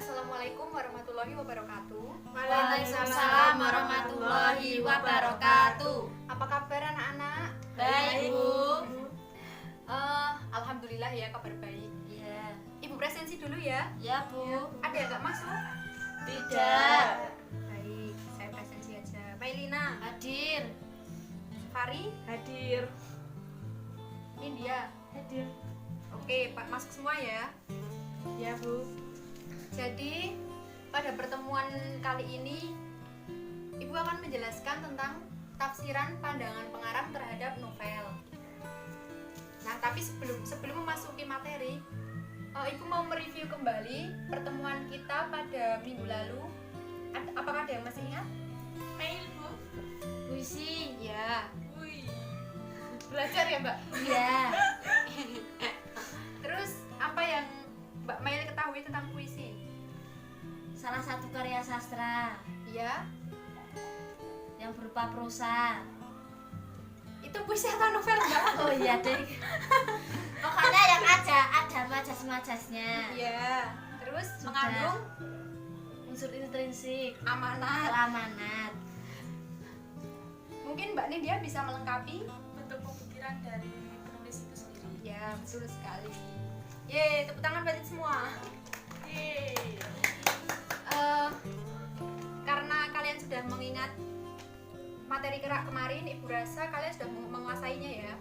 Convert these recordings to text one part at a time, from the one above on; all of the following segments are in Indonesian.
Assalamualaikum warahmatullahi wabarakatuh. Waalaikumsalam warahmatullahi wabarakatuh. Apa kabar anak-anak? Baik, Bu. Alhamdulillah ya, kabar baik. Iya. Ibu presensi dulu ya. Ya, Bu. Ada yang nggak masuk? Tidak. Baik, saya presensi aja. Mailina, Hadir. Fari, Hadir. India. Hadir. Oke, Pak, masuk semua ya. Ya, Bu. Jadi pada pertemuan kali ini Ibu akan menjelaskan tentang tafsiran pandangan pengarang terhadap novel. Nah, tapi sebelum memasuki materi, Ibu mau mereview kembali pertemuan kita pada minggu lalu. Apakah ada yang masih ingat? Mail, Bu. Puisi. Ya, Wih. belajar ya Mbak. Iya. Terus apa yang Mbak Mail ketahui tentang puisi? Salah satu karya sastra Ya, yang berupa prosa. itu puisi atau novel Mbak? Oh iya, deh. Pokoknya yang ada majas-majasnya. Iya. Terus Sudah. mengandung Unsur intrinsik, amanat. amanat. Mungkin Mbak Nidia bisa melengkapi. Bentuk pemikiran dari penulis itu sendiri. Ya, betul sekali. Yeay, tepuk tangan buat semua. Yeay. Karena kalian sudah mengingat materi kerak kemarin, Ibu rasa kalian sudah menguasainya ya.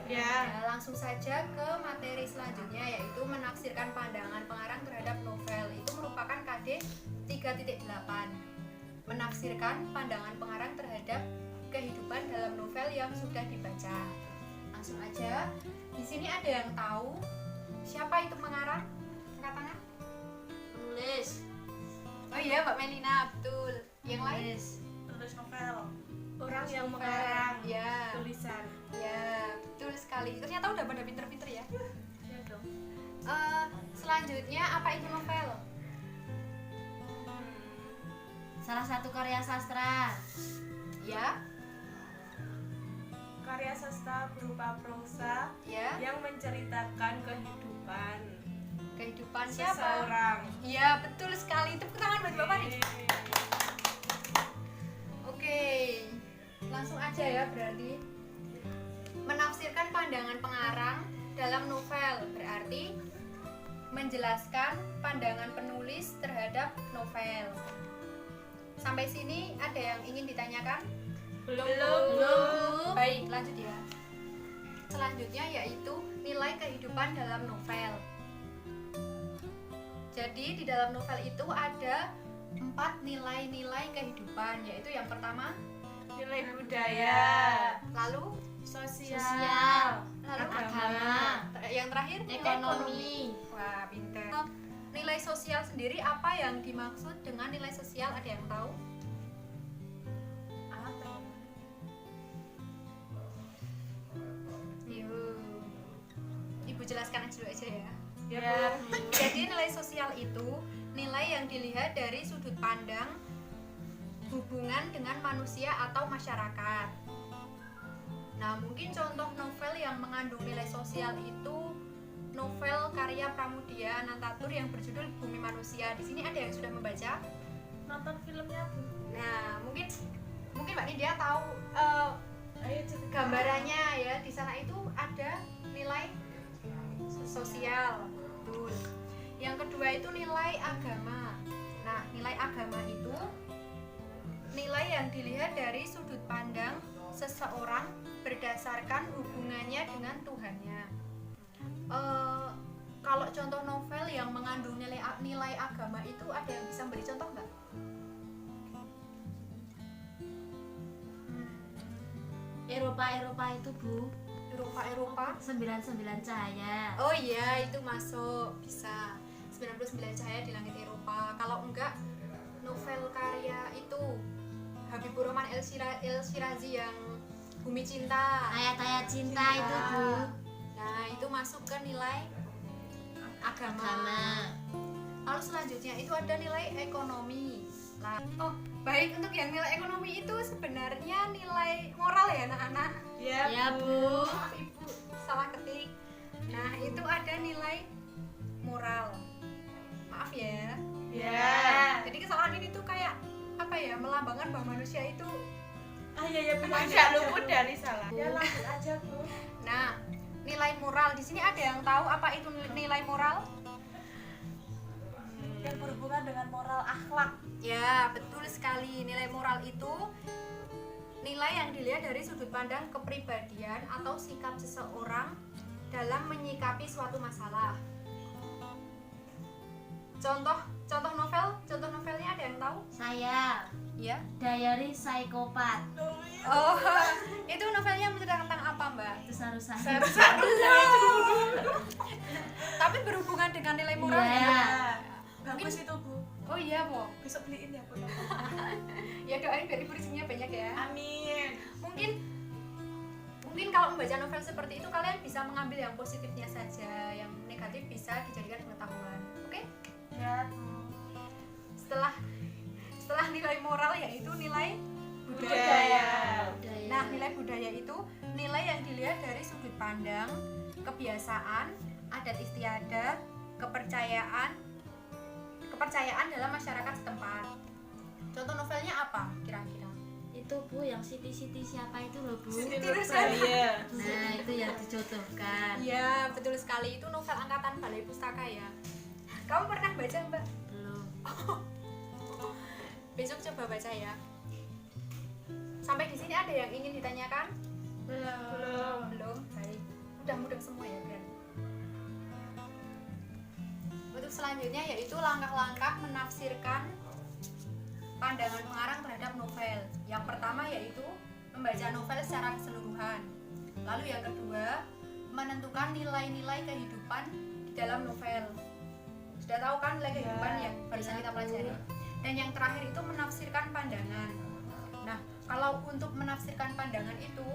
Ya. Nah, langsung saja ke materi selanjutnya, yaitu menafsirkan pandangan pengarang terhadap novel. Itu merupakan KD 3.8. Menafsirkan pandangan pengarang terhadap kehidupan dalam novel yang sudah dibaca. Langsung aja. Di sini ada yang tahu siapa itu pengarang? Angkat tangan. Penulis. Oh iya, Mbak Melina, betul. Yang lain? Penulis. Penulis novel. Orang Penulis yang novel. mengarang Ya. tulisan. Ya, betul sekali. Ternyata udah pada pinter-pinter ya. Ya dong. Selanjutnya apa itu novel? Salah satu karya sastra. Ya, Karya sastra berupa prosa ya. yang menceritakan Kehidupan siapa? seseorang. Iya, betul sekali. Tepuk tangan buat Bapak nih. Yeay. Oke, langsung aja ya berarti. Menafsirkan pandangan pengarang dalam novel berarti menjelaskan pandangan penulis terhadap novel. Sampai sini ada yang ingin ditanyakan? Belum. Bu. Baik, lanjut ya. Selanjutnya yaitu nilai kehidupan dalam novel. Jadi di dalam novel itu ada 4 nilai-nilai kehidupan, yaitu yang pertama, Nilai budaya, lalu Sosial. lalu Agama. yang terakhir Ekonomi. Wah, pinter. Nilai sosial sendiri apa yang dimaksud dengan nilai sosial? Ada yang tahu? apa? Yuk. Ibu jelaskan dulu aja ya. Ya, Bu. Jadi nilai sosial itu nilai yang dilihat dari sudut pandang hubungan dengan manusia atau masyarakat. Nah, mungkin contoh novel yang mengandung nilai sosial itu novel karya Pramudia Anantatur yang berjudul Bumi Manusia. Di sini ada yang sudah membaca? Nonton filmnya, Bu. Nah, mungkin Mbak Nidia tahu Ayo cerita. gambarannya ya. Di sana itu ada nilai sosial. Betul. Yang kedua itu nilai agama. Nah, nilai agama itu nilai yang dilihat dari sudut pandang seseorang berdasarkan hubungannya dengan Tuhannya. Kalau contoh novel yang mengandung nilai agama itu ada yang bisa beri contoh nggak? Eropa itu, Bu. Eropa? 99 cahaya. Oh iya, itu masuk, bisa. 99 Cahaya di Langit Eropa. Kalau enggak, novel karya itu Habibur Rahman El Shirazi yang Bumi Cinta. Ayat-ayat cinta itu, Bu. Nah, itu masuk ke nilai agama. Lalu selanjutnya itu ada nilai ekonomi. Nah, oh, baik, untuk yang nilai ekonomi itu sebenarnya nilai moral ya anak-anak. Ya, Ya, Bu. Maaf Ibu, salah ketik. Nah, itu ada nilai moral. Maaf ya. Ya. Jadi kesalahan ini tuh kayak apa ya, melambangkan bahwa manusia itu. Iya bilang nggak luput dari salah. Ya lanjut aja Bu. Nah, nilai moral di sini ada yang tahu apa itu nilai moral? Yang berhubungan dengan moral akhlak. Ya, betul sekali. Nilai moral itu nilai yang dilihat dari sudut pandang kepribadian atau sikap seseorang dalam menyikapi suatu masalah. Contoh novelnya ada yang tahu? Saya Ya. Diary Psikopat. Oh, itu novelnya menceritakan tentang apa, Mbak? Itu saru-saru. Tapi berhubungan dengan nilai moral Iya. ya. Bagus itu Bu. Oh iya, Bu. Besok beliin ya Bu. Ya doain biar ibu rezekinya banyak ya. Amin. Mungkin kalau membaca novel seperti itu kalian bisa mengambil yang positifnya saja, yang negatif bisa dijadikan pengetahuan. Oke? Ya Bu. Setelah nilai moral yaitu nilai Budaya. Nah, nilai budaya itu nilai yang dilihat dari sudut pandang, kebiasaan, adat istiadat, kepercayaan dalam masyarakat setempat. Contoh novelnya apa kira-kira? Itu Bu yang Siti siapa itu loh Bu. Siti Nurbaya. Nah, itu yang dijodohkan. Iya, betul sekali. Itu novel angkatan Balai Pustaka ya. Kamu pernah baca, Mbak? Belum. Besok coba baca ya. Sampai di sini ada yang ingin ditanyakan? Belum. Baik. Mudah-mudah semua ya, Bran. Untuk selanjutnya yaitu langkah-langkah menafsirkan pandangan pengarang terhadap novel. Yang pertama yaitu membaca novel secara keseluruhan. Lalu yang kedua, menentukan nilai-nilai kehidupan di dalam novel. Sudah tahu kan nilai kehidupan yang barusan kita pelajari. Dan yang terakhir itu menafsirkan pandangan. Nah, kalau untuk menafsirkan pandangan itu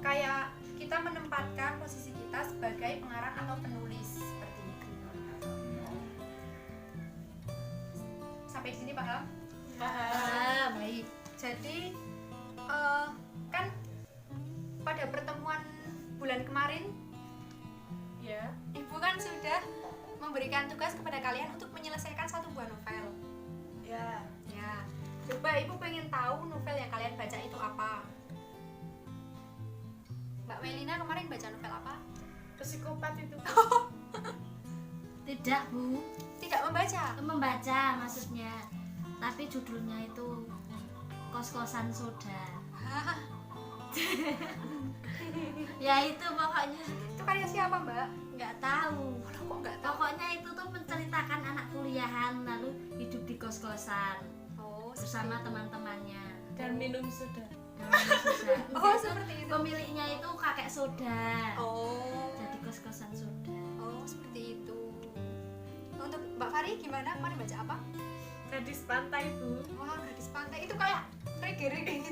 kayak kita menempatkan posisi kita sebagai pengarang atau penulis seperti itu. Sampai di sini paham? Paham. Baik. Jadi kan pada pertemuan bulan kemarin Ya. Ibu kan sudah memberikan tugas kepada kalian untuk menyelesaikan satu buah novel. Ya. Ya, coba Ibu pengen tahu novel yang kalian baca itu apa? Mbak Melina kemarin baca novel apa? Psikopat itu. Tidak Bu. Tidak membaca. Membaca maksudnya. Tapi judulnya itu Kos-kosan Soda. Hah, Ya itu pokoknya itu karya siapa, Mbak? nggak tahu. Loh, kok nggak tahu? Pokoknya itu tuh menceritakan anak kuliahan lalu hidup di kos-kosan Oh, bersama teman-temannya. Dan minum soda. Oh, seperti itu. Pemiliknya itu kakek soda. Oh, Jadi kos-kosan soda. oh seperti itu. Untuk Mbak Fari gimana? Kemarin baca apa? Gadis pantai Bu. Wah, gadis pantai itu kayak reggae gitu.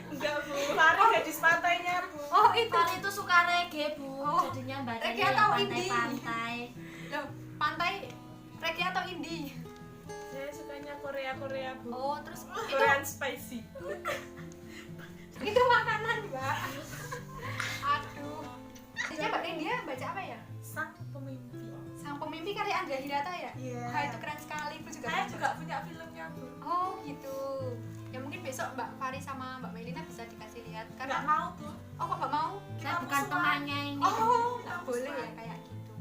Enggak Bu. Lari gadis pantainya Bu. Oh, itu. Kalau itu suka reggae Bu, Oh, jadinya reggae bacanya yang atau indie? pantai-pantai. Loh, pantai reggae atau indie? Saya sukanya Korea Bu. Oh, terus itu Korean spicy. itu makanan, Mbak. Aduh. Jadinya Mbak India baca apa ya? Sang pemimpi. Sang Pemimpi karya Angga Hirata ya? Iya. Wah, itu keren sekali. Aku juga Saya baca. juga punya filmnya Bu. Oh, gitu. Ya mungkin besok Mbak Fari sama Mbak Melina bisa dikasih lihat Enggak karena mau Bu. oh, kok nggak mau? Saya Kamu bukan suka. temannya ini. Oh, nggak boleh ya kayak gitu.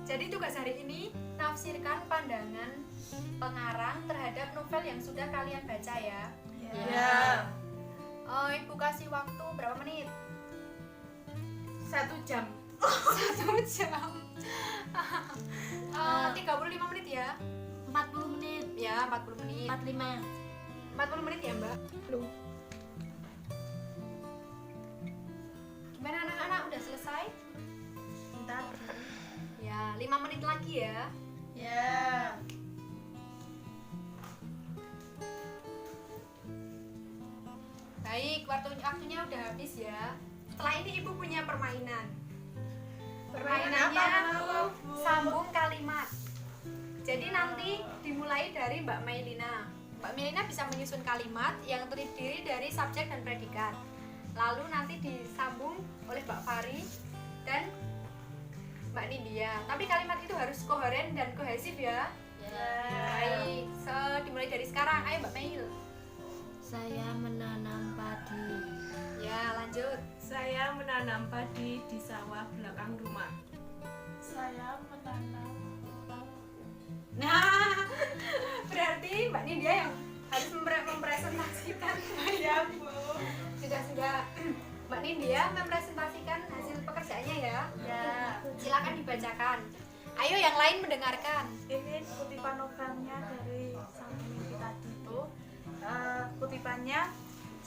Jadi tugas hari ini tafsirkan pandangan pengarang terhadap novel yang sudah kalian baca ya. Ya. Ibu kasih waktu berapa menit? 1 jam. 1 jam. 35 menit ya? 40 menit, Ya, 40 menit. 45. 40 menit ya, Mbak? Belum. Gimana anak-anak? Udah selesai? Bentar. Ya, 5 menit lagi ya. Ya. Baik, waktunya udah habis ya. Setelah ini Ibu punya permainan. Permainannya Bu? sambung kalimat. Jadi nanti dimulai dari Mbak Melina. Mbak Melina bisa menyusun kalimat yang terdiri dari subjek dan predikat. Lalu nanti disambung oleh Mbak Fari dan Mbak Nindya. Tapi kalimat itu harus koheren dan kohesif ya. Baik, dimulai dari sekarang. Ayo Mbak Mail. Saya menanam padi. Ya, lanjut. Saya menanam padi di sawah belakang rumah. Saya menanam Nah, berarti Mbak Nindya yang harus mempresentasikan. Ya Bu. Sudah Mbak Nindya mempresentasikan hasil pekerjaannya ya. ya. Silakan dibacakan. Ayo yang lain mendengarkan. Ini kutipan novelnya dari sang pemimpi tadi itu. Kutipannya,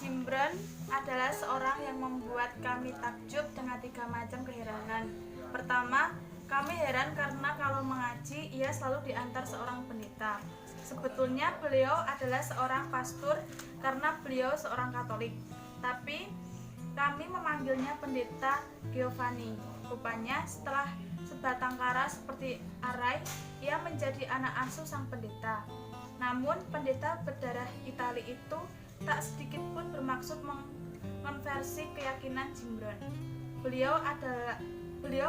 Jimbron adalah seorang yang membuat kami takjub dengan 3 macam keheranan. Pertama, kami heran karena kalau mengaji ia selalu diantar seorang pendeta. Sebetulnya beliau adalah seorang pastor karena beliau seorang Katolik. Tapi kami memanggilnya pendeta Giovanni. Rupanya setelah sebatang kara seperti arai, ia menjadi anak asuh sang pendeta. Namun pendeta berdarah Itali itu tak sedikit pun bermaksud mengonversi keyakinan Jimbron. Beliau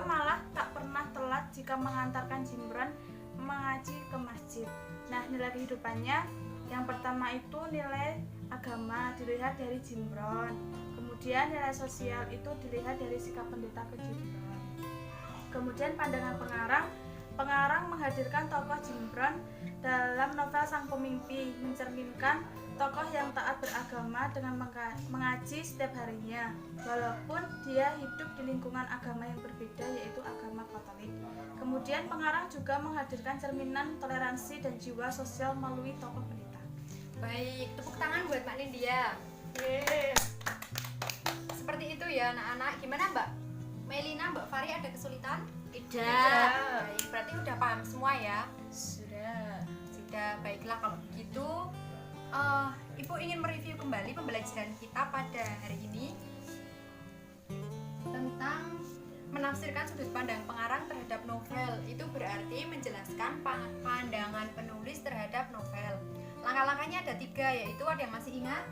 malah tak pernah telat jika mengantarkan Jimbron mengaji ke masjid. Nah, nilai kehidupannya yang pertama itu nilai agama dilihat dari Jimbron. Kemudian nilai sosial itu dilihat dari sikap pendeta ke Jimbron. Kemudian pandangan pengarang menghadirkan tokoh Jimbron dalam novel Sang Pemimpi, mencerminkan tokoh yang taat beragama dengan mengaji setiap harinya, walaupun dia hidup di lingkungan agama yang berbeda, yaitu agama Katolik. Kemudian pengarang juga menghadirkan cerminan toleransi dan jiwa sosial melalui tokoh pendeta. Baik, tepuk tangan buat Mbak Nindya. Seperti itu ya anak-anak. Gimana Mbak Melina, Mbak Fari ada kesulitan? Tidak. Baik, berarti udah paham semua ya. Sudah. Sudah, baiklah kalau begitu. Ibu ingin mereview kembali pembelajaran kita pada hari ini tentang menafsirkan sudut pandang pengarang terhadap novel. Itu berarti menjelaskan pandangan penulis terhadap novel. Langkah-langkahnya ada 3, yaitu ada yang masih ingat?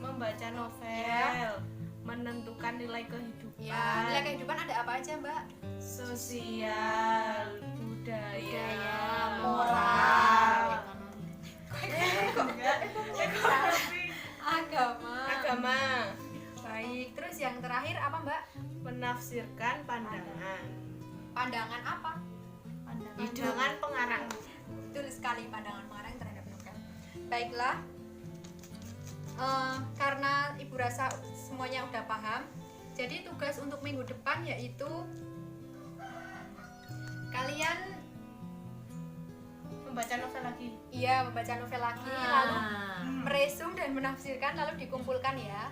Membaca novel, Ya. menentukan nilai kehidupan, Ya, nilai kehidupan ada apa aja Mbak? sosial, budaya, moral, ekonomi, agama. agama, Baik, terus yang terakhir apa Mbak? menafsirkan pandangan, Pandangan apa? pandangan pengarang. Betul sekali, pandangan pengarang terhadap novel. Baiklah, karena ibu rasa semuanya udah paham, jadi tugas untuk minggu depan yaitu kalian Membaca novel lagi. membaca novel lagi, lalu meresum dan menafsirkan, lalu dikumpulkan ya.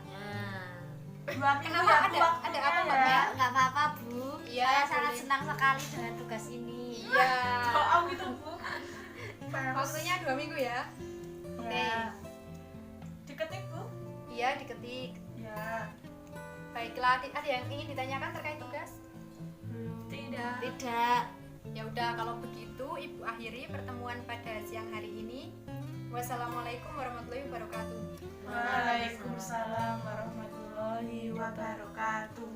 2 minggu Kenapa ya, Bu, ada waktunya apa ya. Mbak Mel? Nggak apa-apa Bu. Iya, Saya sangat boleh. senang sekali dengan tugas ini. Iya, Oh gitu, Bu. waktunya 2 minggu ya. Oke, Ya. Diketik, Bu? iya diketik. Ya. Baiklah, ada yang ingin ditanyakan terkait tugas? Tidak. Tidak. Ya udah, kalau begitu ibu akhiri pertemuan pada siang hari ini. Wassalamualaikum warahmatullahi wabarakatuh. Waalaikumsalam warahmatullahi wabarakatuh.